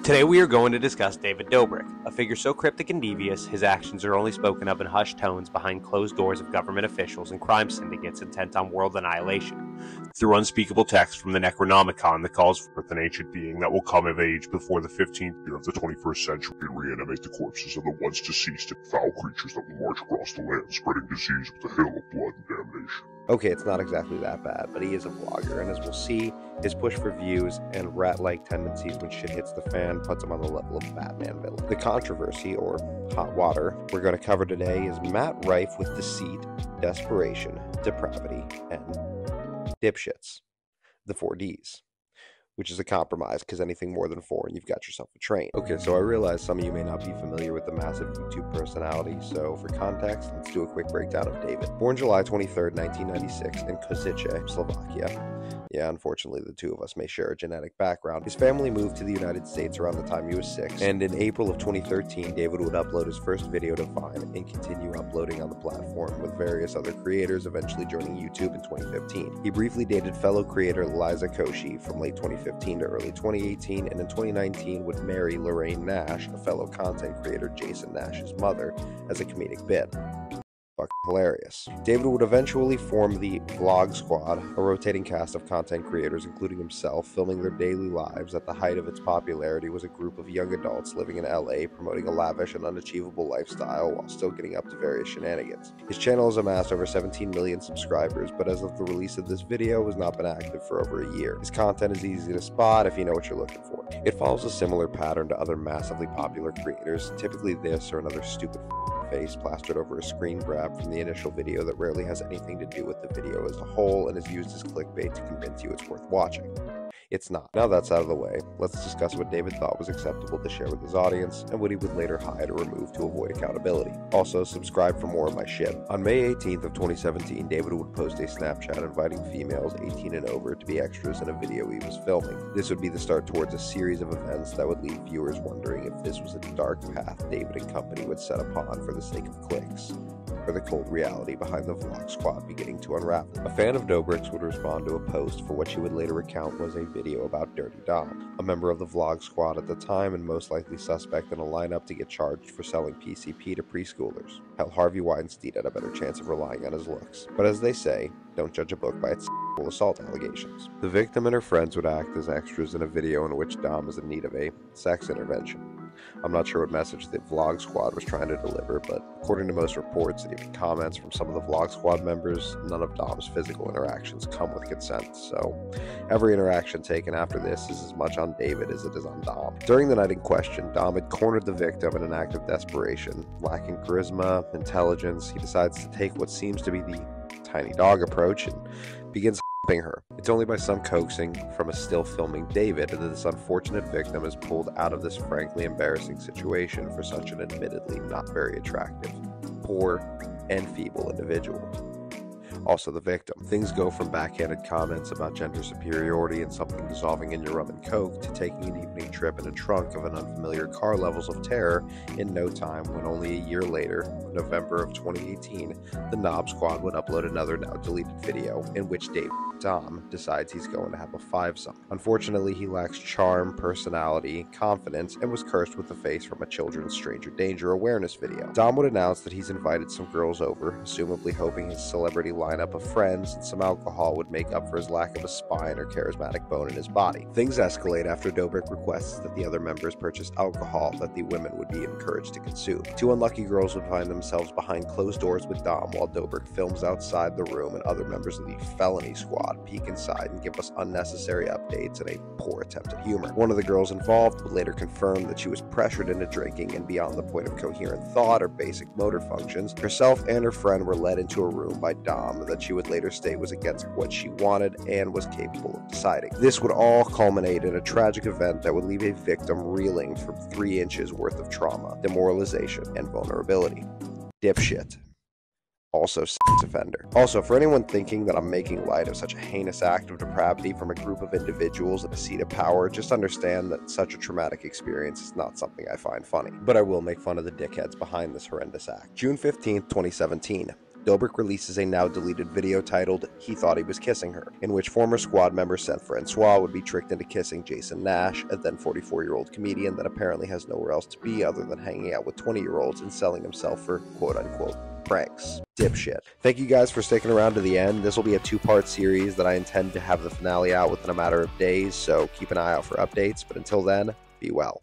Today we are going to discuss David Dobrik, a figure so cryptic and devious, his actions are only spoken of in hushed tones behind closed doors of government officials and crime syndicates intent on world annihilation. Through unspeakable text from the Necronomicon that calls forth an ancient being that will come of age before the 15th year of the 21st century and reanimate the corpses of the once deceased and foul creatures that will march across the land, spreading disease with a hail of blood and damnation. Okay, it's not exactly that bad, but he is a vlogger, and as we'll see, his push for views and rat-like tendencies when shit hits the fan puts him on the level of Batman villain. The controversy, or hot water, we're going to cover today is Matt rife with deceit, desperation, depravity, and dipshits. The 4 Ds. Which is a compromise, because anything more than 4 and you've got yourself a train. Okay, so I realize some of you may not be familiar with the massive YouTube personality, so for context, let's do a quick breakdown of David. Born July 23rd, 1996 in Košice, Slovakia. Yeah, unfortunately, the two of us may share a genetic background. His family moved to the United States around the time he was 6, and in April of 2013, David would upload his first video to Vine and continue uploading on the platform with various other creators, eventually joining YouTube in 2015. He briefly dated fellow creator Liza Koshy from late 2015 to early 2018, and in 2019 would marry Lorraine Nash, a fellow content creator Jason Nash's mother, as a comedic bit. Fucking hilarious. David would eventually form the Vlog Squad, a rotating cast of content creators including himself, filming their daily lives. At the height of its popularity was a group of young adults living in LA, promoting a lavish and unachievable lifestyle while still getting up to various shenanigans. His channel has amassed over 17 million subscribers, but as of the release of this video, has not been active for over a year. His content is easy to spot if you know what you're looking for. It follows a similar pattern to other massively popular creators, typically this or another stupid face plastered over a screen grab from the initial video that rarely has anything to do with the video as a whole and is used as clickbait to convince you it's worth watching. It's not. Now that's out of the way, let's discuss what David thought was acceptable to share with his audience and what he would later hide or remove to avoid accountability. Also, subscribe for more of my shit. On May 18th of 2017, David would post a Snapchat inviting females 18 and over to be extras in a video he was filming. This would be the start towards a series of events that would leave viewers wondering if this was a dark path David and company would set upon for the sake of clicks, or the cold reality behind the Vlog Squad beginning to unravel. A fan of Dobrik's would respond to a post for what she would later recount was a video about Dirty Dom, a member of the Vlog Squad at the time and most likely suspect in a lineup to get charged for selling PCP to preschoolers. Hell, Harvey Weinstein had a better chance of relying on his looks. But as they say, don't judge a book by its assault allegations. The victim and her friends would act as extras in a video in which Dom is in need of a sex intervention. I'm not sure what message the Vlog Squad was trying to deliver, but according to most reports and even comments from some of the Vlog Squad members, none of Dom's physical interactions come with consent, so every interaction taken after this is as much on David as it is on Dom. During the night in question, Dom had cornered the victim in an act of desperation. Lacking charisma, intelligence, he decides to take what seems to be the tiny dog approach and begins her. It's only by some coaxing from a still filming David that this unfortunate victim is pulled out of this frankly embarrassing situation for such an admittedly not very attractive, poor, and feeble individual. Also the victim. Things go from backhanded comments about gender superiority and something dissolving in your rum and coke to taking an evening trip in a trunk of an unfamiliar car levels of terror in no time when only a year later, November of 2018, the Knob Squad would upload another now deleted video in which Dom decides he's going to have a 5-some. Unfortunately, he lacks charm, personality, confidence, and was cursed with the face from a children's stranger danger awareness video. Dom would announce that he's invited some girls over, assumably hoping his celebrity lineup of friends and some alcohol would make up for his lack of a spine or charismatic bone in his body. Things escalate after Dobrik requests that the other members purchase alcohol that the women would be encouraged to consume. 2 unlucky girls would find themselves behind closed doors with Dom while Dobrik films outside the room, and other members of the felony squad peek inside and give us unnecessary updates and a poor attempt at humor. One of the girls involved would later confirm that she was pressured into drinking and beyond the point of coherent thought or basic motor functions. Herself and her friend were led into a room by Dom that she would later state was against what she wanted and was capable of deciding. This would all culminate in a tragic event that would leave a victim reeling from 3 inches worth of trauma, demoralization, and vulnerability. Dipshit. Also sex offender. Also, for anyone thinking that I'm making light of such a heinous act of depravity from a group of individuals in a seat of power, just understand that such a traumatic experience is not something I find funny. But I will make fun of the dickheads behind this horrendous act. June 15th, 2017. Dobrik releases a now-deleted video titled "He Thought He Was Kissing Her," in which former squad member Seth Francois would be tricked into kissing Jason Nash, a then 44-year-old comedian that apparently has nowhere else to be other than hanging out with 20-year-olds and selling himself for quote-unquote pranks. Dipshit. Thank you guys for sticking around to the end. This will be a 2-part series that I intend to have the finale out within a matter of days, so keep an eye out for updates, but until then, be well.